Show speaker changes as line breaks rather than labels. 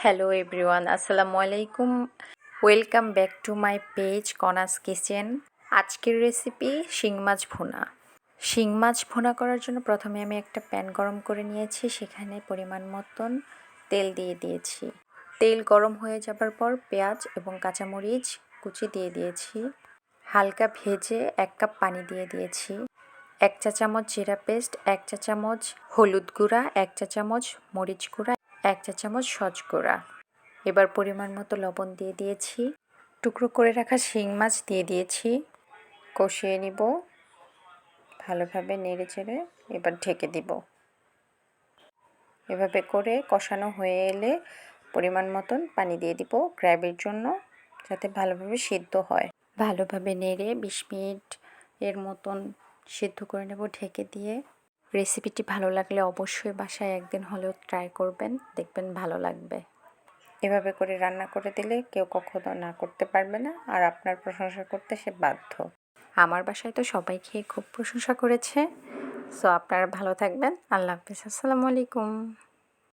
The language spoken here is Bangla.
হ্যালো এভরিওয়ান, আসসালামু আলাইকুম। Welcome back to my page কনাস কিচেন। আজকের রেসিপি শিং মাছ ভুনা। শিং মাছ ভুনা করার জন্য প্রথমে আমি একটা প্যান গরম করে নিয়েছি, সেখানে পরিমাণ মতন তেল দিয়ে দিয়েছি। তেল গরম হয়ে যাবার পর পেঁয়াজ এবং কাঁচামরিচ কুচি দিয়ে দিয়েছি। হালকা ভেজে 1 কাপ পানি দিয়ে দিয়েছি। 1 চা চামচ জিরা পেস্ট, 1 চা চামচ হলুদ গুঁড়া, 1 চা চামচ মরিচ গুঁড়া, 1 চা চামচ সজ গুঁড়া। এবার পরিমাণ মতো লবণ দিয়ে দিয়েছি। টুকরো করে রাখা শিং মাছ দিয়ে দিয়েছি। কষিয়ে নিব ভালোভাবে, নেড়ে চেড়ে এবার ঢেকে দিব। এভাবে করে কষানো হয়ে এলে পরিমাণ মতন পানি দিয়ে দিব গ্রেভির জন্য, যাতে ভালোভাবে সিদ্ধ হয়। ভালোভাবে নেড়ে 20 মিনিট এর মতন সিদ্ধ করে নেব ঢেকে দিয়ে। রেসিপিটি ভালো লাগলে অবশ্যই বাসায় একদিন হলেও ট্রাই করবেন, দেখবেন ভালো লাগবে। এভাবে করে রান্না করে দিলে কেউ কখনো না করতে পারবে না, আর আপনার প্রশংসা করতে সে বাধ্য। আমার বাসায় তো সবাই খেয়ে খুব প্রশংসা করেছে। সো আপনারা ভালো থাকবেন। আল্লাহ হাফিজ। আসসালামু আলাইকুম।